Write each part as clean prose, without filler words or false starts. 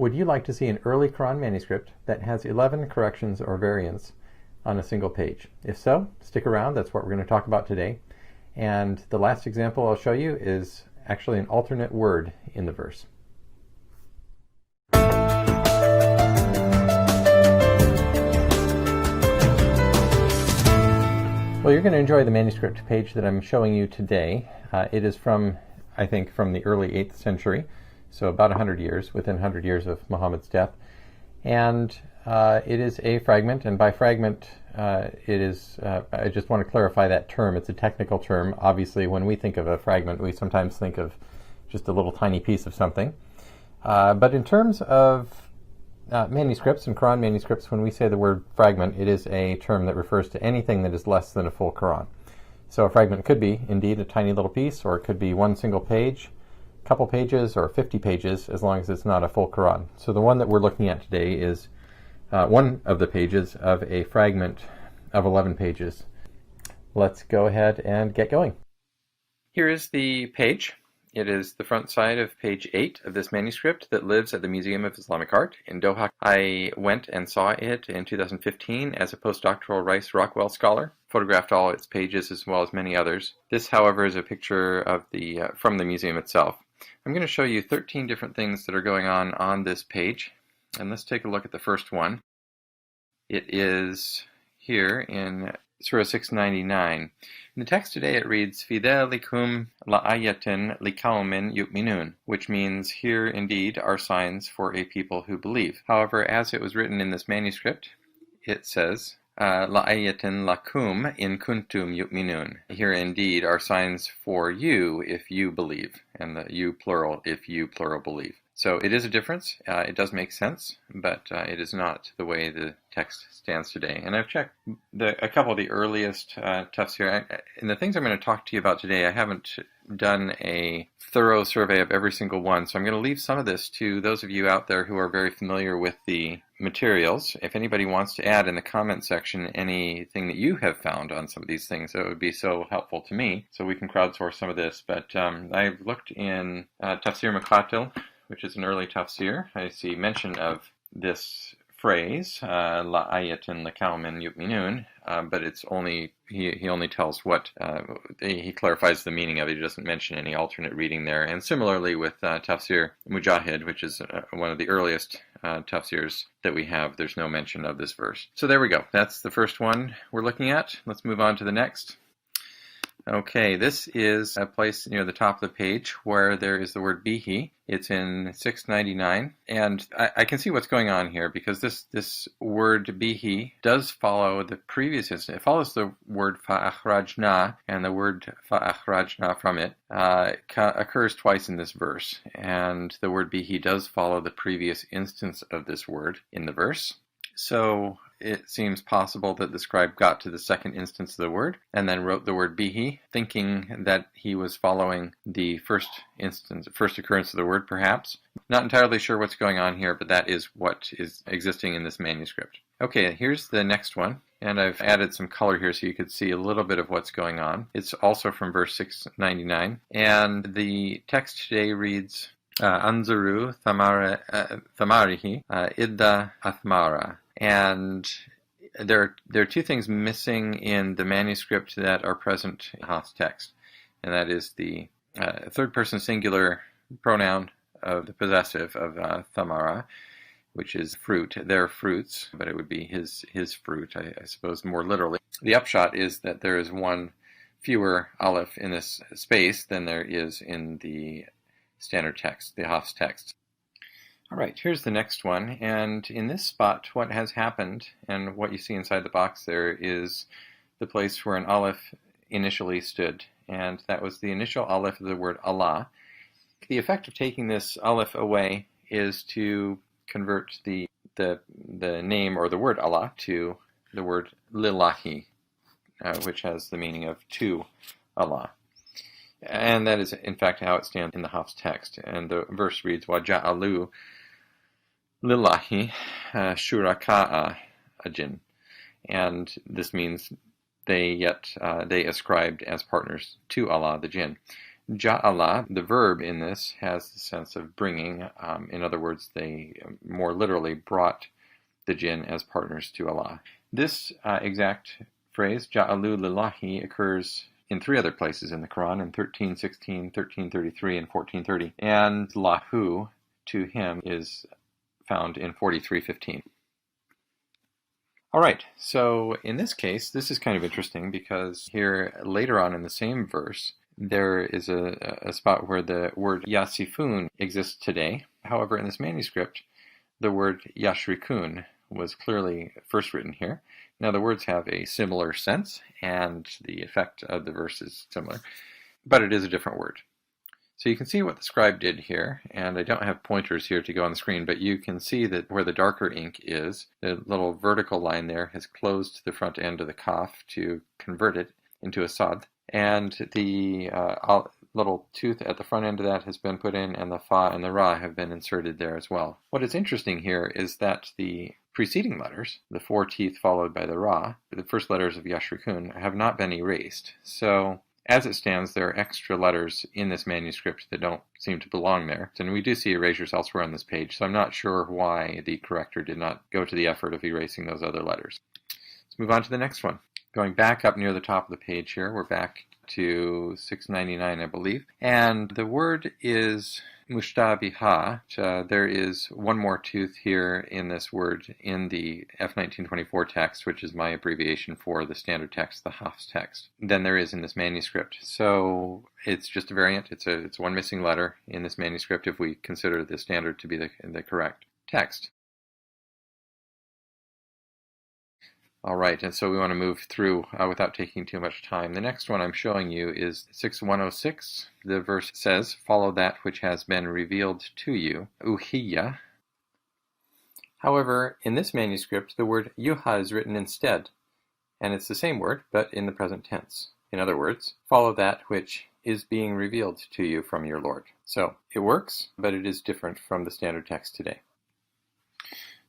Would you like to see an early Quran manuscript that has 11 corrections or variants on a single page? If so, stick around. That's what we're going to talk about today. And the last example I'll show you is actually an alternate word in the verse. Well, you're going to enjoy the manuscript page that I'm showing you today. It is from, I think, from the early 8th century, so about 100 years, within 100 years of Muhammad's death. And it is a fragment, and by fragment, it is, I just want to clarify that term. It's a technical term. Obviously, when we think of a fragment, we sometimes think of just a little tiny piece of something. But in terms of manuscripts and Quran manuscripts, when we say the word fragment, it is a term that refers to anything that is less than a full Quran. So a fragment could be indeed a tiny little piece, or it could be one single page, a couple pages, or 50 pages, as long as it's not a full Quran. So the one that we're looking at today is one of the pages of a fragment of 11 pages. Let's go ahead and get going. Here is the page. It is the front side of page 8 of this manuscript that lives at the Museum of Islamic Art in Doha. I went and saw it in 2015 as a postdoctoral Rice Rockwell scholar, photographed all its pages as well as many others. This, however, is a picture of from the museum itself. I'm going to show you 13 different things that are going on this page, and let's take a look at the first one. It is here in Surah 699. In the text today it reads, "Fi dhalikum la'ayatin liqaumin yu'minun," which means, here indeed are signs for a people who believe. However, as it was written in this manuscript, it says, la'ayatin lakum in kuntum yu'minun. Here indeed are signs for you if you believe, and the you plural if you plural believe. So it is a difference. It does make sense, but it is not the way the text stands today. And I've checked a couple of the earliest tafsir. And the things I'm going to talk to you about today, I haven't done a thorough survey of every single one. So I'm going to leave some of this to those of you out there who are very familiar with the materials. If anybody wants to add in the comment section anything that you have found on some of these things, that would be so helpful to me, so we can crowdsource some of this. But I've looked in Tafsir Muqatil, which is an early tafsir. I see mention of this phrase, la ayatin liqaumin yu'minun, but it's only, he only tells what, he clarifies the meaning of it. He doesn't mention any alternate reading there. And similarly with Tafsir Mujahid, which is one of the earliest tafsirs that we have, there's no mention of this verse. So there we go. That's the first one we're looking at. Let's move on to the next. Okay, this is a place near the top of the page where there is the word bihi. It's in 699, and I can see what's going on here, because this word bihi does follow the previous instance. It follows the word fa'akhrajna, and the word fa'akhrajna from it occurs twice in this verse, and the word bihi does follow the previous instance of this word in the verse. So it seems possible that the scribe got to the second instance of the word and then wrote the word bihi, thinking that he was following the first occurrence of the word, perhaps. Not entirely sure what's going on here, but that is what is existing in this manuscript. Okay, here's the next one, and I've added some color here so you could see a little bit of what's going on. It's also from verse 699, and the text today reads, Anzuru thamarihi idda athmara. And there are two things missing in the manuscript that are present in Haf's text, and that is the third person singular pronoun of the possessive of thamara, which is fruit, their fruits, but it would be his fruit, I suppose, more literally. The upshot is that there is one fewer aleph in this space than there is in the standard text, the Haf's text. All right, here's the next one, and in this spot, what has happened, and what you see inside the box there, is the place where an aleph initially stood, and that was the initial aleph of the word Allah. The effect of taking this aleph away is to convert the name or the word Allah to the word lillahi, which has the meaning of to Allah. And that is, in fact, how it stands in the Haf's text. And the verse reads, وَجَعَلُوا lillahi shuraka'a ajin. And this means they ascribed as partners to Allah, the jinn. Ja'ala, the verb in this, has the sense of bringing. In other words, they more literally brought the jinn as partners to Allah. This exact phrase, Ja'alu lillahi, occurs in 3 other places in the Quran, in 13:16, 13:33, and 14:30. And lahu, to him, is found in 43:15. All right, so in this case, this is kind of interesting because here later on in the same verse, there is a spot where the word yasifun exists today. However, in this manuscript, the word yashrikun was clearly first written here. Now, the words have a similar sense, and the effect of the verse is similar, but it is a different word. So you can see what the scribe did here, and I don't have pointers here to go on the screen, but you can see that where the darker ink is, the little vertical line there has closed the front end of the kaf to convert it into a sad, and the little tooth at the front end of that has been put in, and the fa and the ra have been inserted there as well. What is interesting here is that the preceding letters, the 4 teeth followed by the ra, the first letters of Yashrikun, have not been erased. So as it stands, there are extra letters in this manuscript that don't seem to belong there. And we do see erasures elsewhere on this page, so I'm not sure why the corrector did not go to the effort of erasing those other letters. Let's move on to the next one. Going back up near the top of the page here, we're back to 699, I believe. And the word is mushtabiha. There is one more tooth here in this word in the F1924 text, which is my abbreviation for the standard text, the Hafs text, than there is in this manuscript. So it's just a variant. It's one missing letter in this manuscript if we consider the standard to be the correct text. All right, and so we want to move through without taking too much time. The next one I'm showing you is 6106. The verse says, "Follow that which has been revealed to you," uhiya. However, in this manuscript, the word yuha is written instead, and it's the same word, but in the present tense. In other words, follow that which is being revealed to you from your Lord. So it works, but it is different from the standard text today.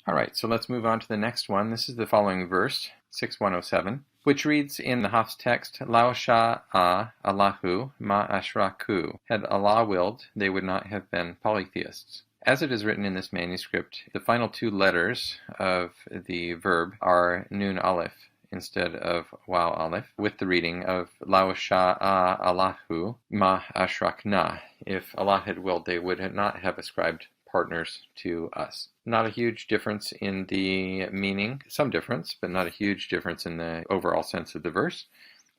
All right, so let's move on to the next one. This is the following verse, 6107, which reads in the Hafs text, "Lao sha'a Allahu ma ashraku." Had Allah willed, they would not have been polytheists. As it is written in this manuscript, the final 2 letters of the verb are nun aleph instead of waw aleph, with the reading of Lao sha'a Allahu ma ashrakna. If Allah had willed, they would not have ascribed partners to us. Not a huge difference in the meaning, some difference, but not a huge difference in the overall sense of the verse,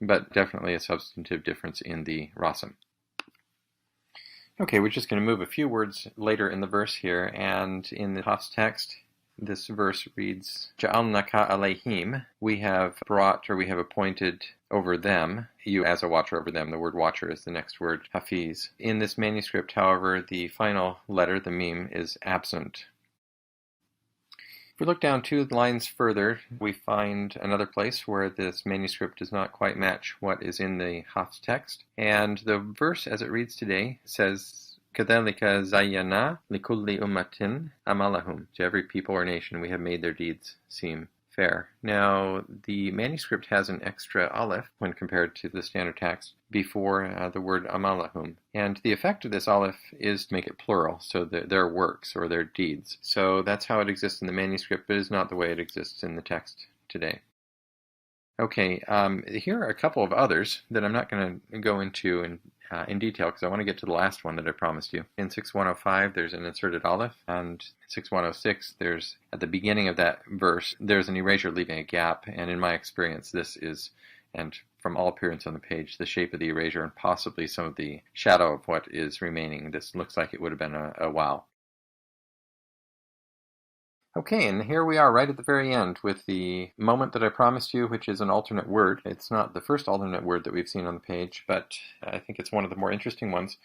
but definitely a substantive difference in the rasam. Okay, we're just going to move a few words later in the verse here, and in the Hafs text, this verse reads, "Ja'alnaka alayhim," we have brought, or we have appointed over them, you as a watcher over them. The word watcher is the next word, hafiz. In this manuscript, however, the final letter, the mim, is absent. If we look down 2 lines further, we find another place where this manuscript does not quite match what is in the Hafs text. And the verse as it reads today says, "كَذَلِكَ زَيَّنَا لِكُلِّ أُمَّةٍ أَمَالَهُمْ." To every people or nation we have made their deeds seem fair. Now, the manuscript has an extra aleph when compared to the standard text before the word amalahum. And the effect of this aleph is to make it plural, so their works or their deeds. So that's how it exists in the manuscript, but is not the way it exists in the text today. Okay, here are a couple of others that I'm not going to go into in detail because I want to get to the last one that I promised you. In 6105, there's an inserted aleph, and in 6106, there's, at the beginning of that verse, there's an erasure leaving a gap, and in my experience, this is, and from all appearance on the page, the shape of the erasure and possibly some of the shadow of what is remaining. This looks like it would have been a wow. Okay, and here we are right at the very end with the moment that I promised you, which is an alternate word. It's not the first alternate word that we've seen on the page, but I think it's one of the more interesting ones.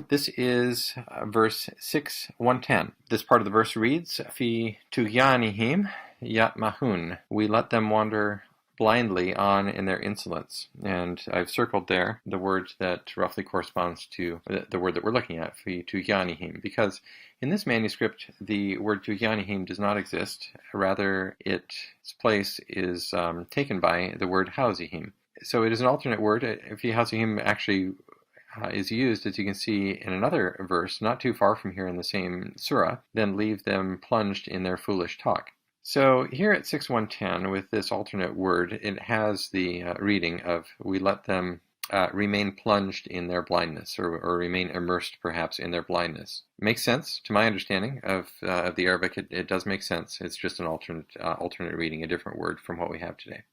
This is verse 6:110. This part of the verse reads, "Fi tughyanihim yatmahun." We let them wander blindly on in their insolence. And I've circled there the word that roughly corresponds to the word that we're looking at, fi tughyanihim, because in this manuscript the word tughyanihim does not exist. Rather, its place is taken by the word hauzihim. So it is an alternate word. Fi hauzihim actually is used, as you can see in another verse, not too far from here in the same surah, then leave them plunged in their foolish talk. So here at 6.1.10, with this alternate word, it has the reading of, we let them remain plunged in their blindness, or remain immersed perhaps in their blindness. Makes sense to my understanding of the Arabic. It does make sense. It's just an alternate reading, a different word from what we have today.